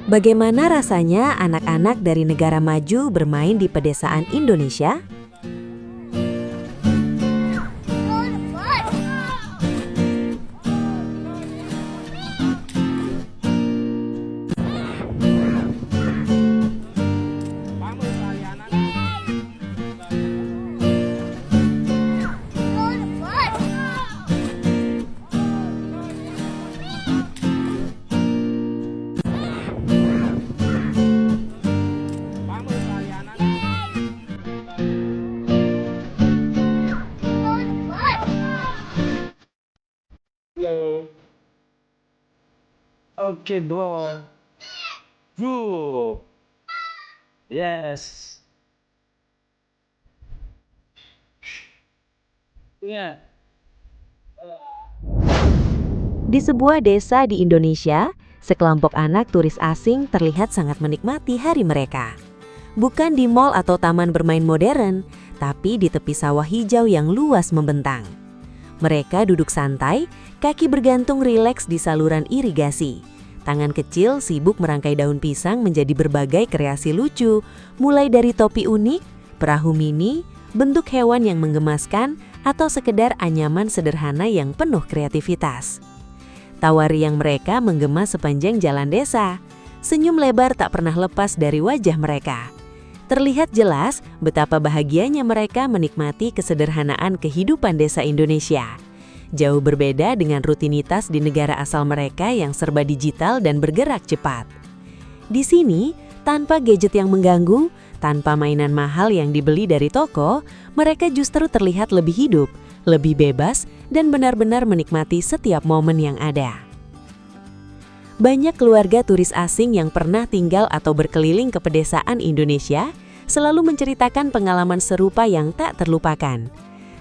Bagaimana rasanya anak-anak dari negara maju bermain di pedesaan Indonesia? Hello. Okay, ball. Good. Yes. Yeah. Di sebuah desa di Indonesia, sekelompok anak turis asing terlihat sangat menikmati hari mereka. Bukan di mal atau taman bermain modern, tapi di tepi sawah hijau yang luas membentang. Mereka duduk santai, kaki bergantung rileks di saluran irigasi. Tangan kecil sibuk merangkai daun pisang menjadi berbagai kreasi lucu, mulai dari topi unik, perahu mini, bentuk hewan yang menggemaskan, atau sekedar anyaman sederhana yang penuh kreativitas. Tawa riang mereka menggema sepanjang jalan desa. Senyum lebar tak pernah lepas dari wajah mereka. Terlihat jelas betapa bahagianya mereka menikmati kesederhanaan kehidupan desa Indonesia. Jauh berbeda dengan rutinitas di negara asal mereka yang serba digital dan bergerak cepat. Di sini, tanpa gadget yang mengganggu, tanpa mainan mahal yang dibeli dari toko, mereka justru terlihat lebih hidup, lebih bebas, dan benar-benar menikmati setiap momen yang ada. Banyak keluarga turis asing yang pernah tinggal atau berkeliling ke pedesaan Indonesia selalu menceritakan pengalaman serupa yang tak terlupakan.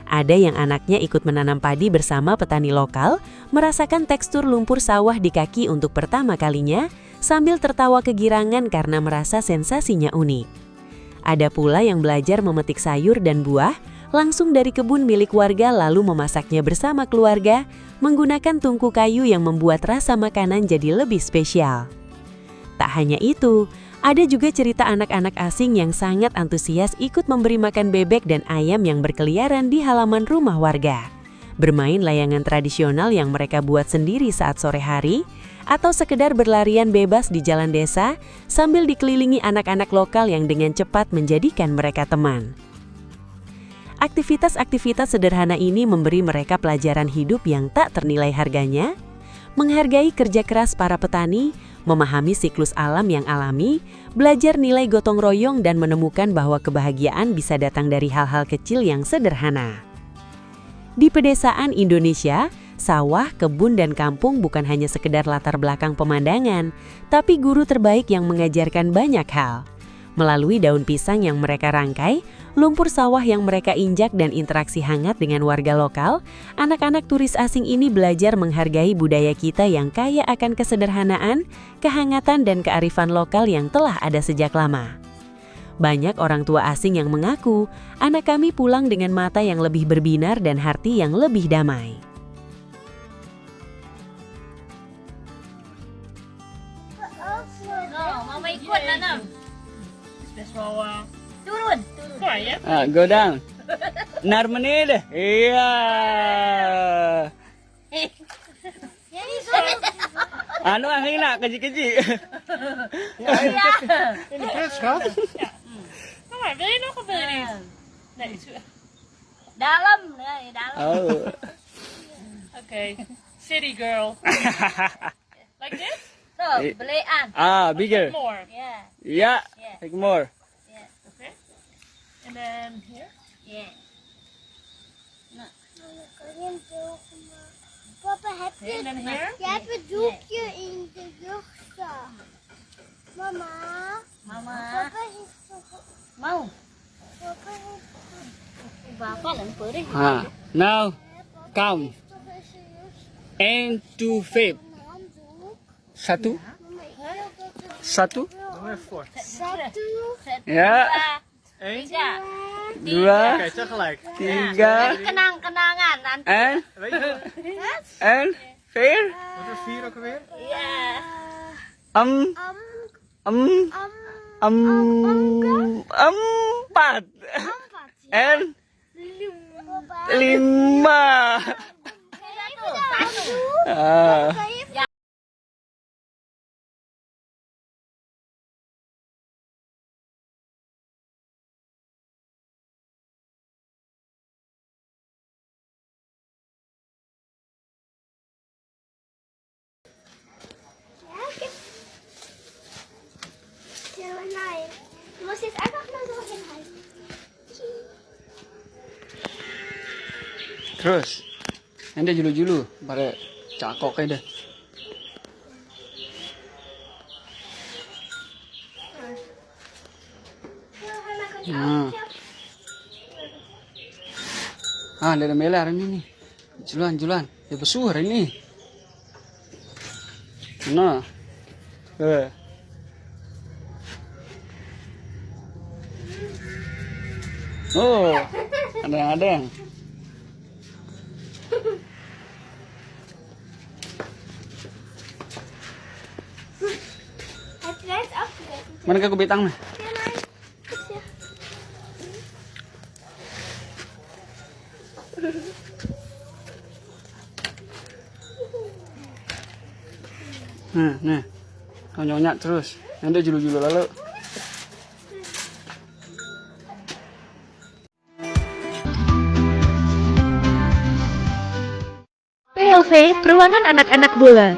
Ada yang anaknya ikut menanam padi bersama petani lokal, merasakan tekstur lumpur sawah di kaki untuk pertama kalinya, sambil tertawa kegirangan karena merasa sensasinya unik. Ada pula yang belajar memetik sayur dan buah langsung dari kebun milik warga lalu memasaknya bersama keluarga, menggunakan tungku kayu yang membuat rasa makanan jadi lebih spesial. Tak hanya itu, ada juga cerita anak-anak asing yang sangat antusias ikut memberi makan bebek dan ayam yang berkeliaran di halaman rumah warga, bermain layangan tradisional yang mereka buat sendiri saat sore hari, atau sekedar berlarian bebas di jalan desa sambil dikelilingi anak-anak lokal yang dengan cepat menjadikan mereka teman. Aktivitas-aktivitas sederhana ini memberi mereka pelajaran hidup yang tak ternilai harganya, menghargai kerja keras para petani, memahami siklus alam yang alami, belajar nilai gotong royong dan menemukan bahwa kebahagiaan bisa datang dari hal-hal kecil yang sederhana. Di pedesaan Indonesia, sawah, kebun, dan kampung bukan hanya sekedar latar belakang pemandangan, tapi guru terbaik yang mengajarkan banyak hal. Melalui daun pisang yang mereka rangkai, lumpur sawah yang mereka injak dan interaksi hangat dengan warga lokal, anak-anak turis asing ini belajar menghargai budaya kita yang kaya akan kesederhanaan, kehangatan dan kearifan lokal yang telah ada sejak lama. Banyak orang tua asing yang mengaku, anak kami pulang dengan mata yang lebih berbinar dan hati yang lebih damai. Mama ikut nanam. Turun. Go down. Narmani deh. Iya. Anu angin nak keji-keji. In de pret, schat. Kom maar, wil je nog of wil je niet? Nee, dalam. Nee, dalam. Oh. Okay. City girl. Like this? Zo, belean. Bigger. More. Yeah, Yeah. Take more. yeah, Okay. And then here? yeah. Papa, heb Okay, and then here? je hebt een doekje in de rugzak. Mama, Mama, papa heeft toch... mau. Papa heeft Bapak lang po rin. Now count. toch in zijn rugzak 1, 2, 5. een handdoek. Satu. Mama, ik wil dat het Satu. Doe even voor. satu, Ya. Eén, Dua. Oké, tegelijk. Tiga. kenang-kenangan nanti. En. Weet je nog? En. Vier. Wat is 4 ook alweer? ja, Em. Empat. And lima. Ah. Nein. Du musst jetzt einfach mal so hinhalten. Terus. Nanti julu-julu. Pada cakok aja deh. Nah. Ada mela hari ini nih. Julan. Ya besuh hari ini. Nah. Oh, ada. Hast du jetzt aufgegessen? Mana ke kubitang nih? Ja, nein. Ist ja. Nah. Nyonya terus. Nanti julu-julu lalu. PLV Peruangan Anak-anak Bola.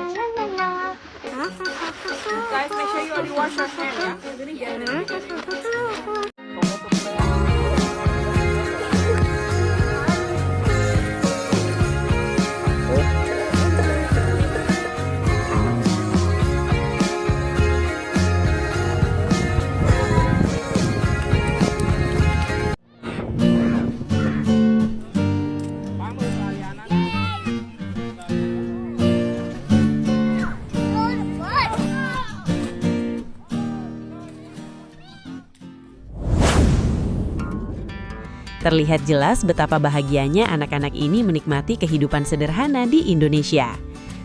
Terlihat jelas betapa bahagianya anak-anak ini menikmati kehidupan sederhana di Indonesia.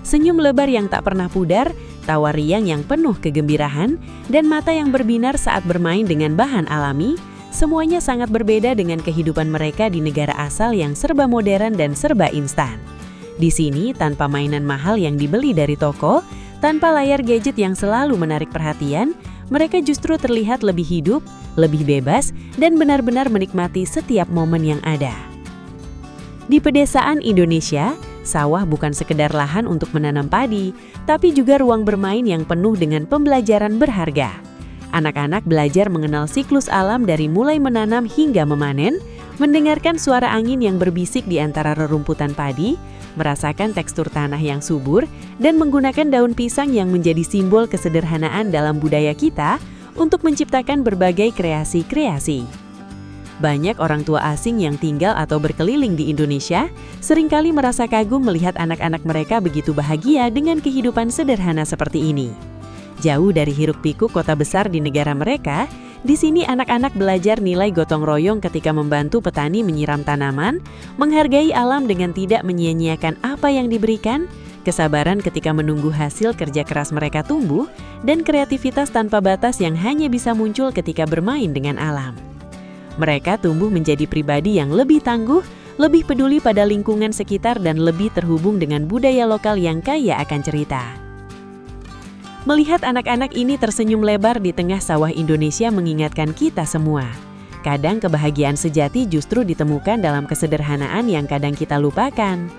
Senyum lebar yang tak pernah pudar, tawa riang yang penuh kegembirahan, dan mata yang berbinar saat bermain dengan bahan alami, semuanya sangat berbeda dengan kehidupan mereka di negara asal yang serba modern dan serba instan. Di sini, tanpa mainan mahal yang dibeli dari toko, tanpa layar gadget yang selalu menarik perhatian, mereka justru terlihat lebih hidup, lebih bebas, dan benar-benar menikmati setiap momen yang ada. Di pedesaan Indonesia, sawah bukan sekedar lahan untuk menanam padi, tapi juga ruang bermain yang penuh dengan pembelajaran berharga. Anak-anak belajar mengenal siklus alam dari mulai menanam hingga memanen, mendengarkan suara angin yang berbisik di antara rerumputan padi, merasakan tekstur tanah yang subur, dan menggunakan daun pisang yang menjadi simbol kesederhanaan dalam budaya kita untuk menciptakan berbagai kreasi-kreasi. Banyak orang tua asing yang tinggal atau berkeliling di Indonesia seringkali merasa kagum melihat anak-anak mereka begitu bahagia dengan kehidupan sederhana seperti ini. Jauh dari hiruk-pikuk kota besar di negara mereka, di sini anak-anak belajar nilai gotong royong ketika membantu petani menyiram tanaman, menghargai alam dengan tidak menyia-nyiakan apa yang diberikan, kesabaran ketika menunggu hasil kerja keras mereka tumbuh, dan kreativitas tanpa batas yang hanya bisa muncul ketika bermain dengan alam. Mereka tumbuh menjadi pribadi yang lebih tangguh, lebih peduli pada lingkungan sekitar, dan lebih terhubung dengan budaya lokal yang kaya akan cerita. Melihat anak-anak ini tersenyum lebar di tengah sawah Indonesia mengingatkan kita semua. Kadang kebahagiaan sejati justru ditemukan dalam kesederhanaan yang kadang kita lupakan.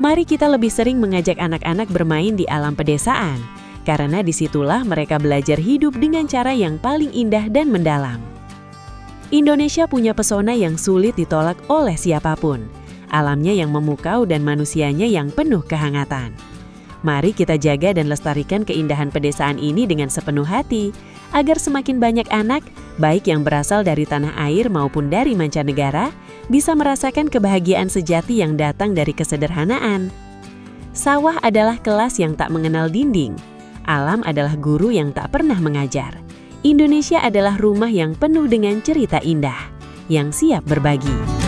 Mari kita lebih sering mengajak anak-anak bermain di alam pedesaan, karena disitulah mereka belajar hidup dengan cara yang paling indah dan mendalam. Indonesia punya pesona yang sulit ditolak oleh siapapun, alamnya yang memukau dan manusianya yang penuh kehangatan. Mari kita jaga dan lestarikan keindahan pedesaan ini dengan sepenuh hati, agar semakin banyak anak, baik yang berasal dari tanah air maupun dari mancanegara, bisa merasakan kebahagiaan sejati yang datang dari kesederhanaan. Sawah adalah kelas yang tak mengenal dinding. Alam adalah guru yang tak pernah mengajar. Indonesia adalah rumah yang penuh dengan cerita indah, yang siap berbagi.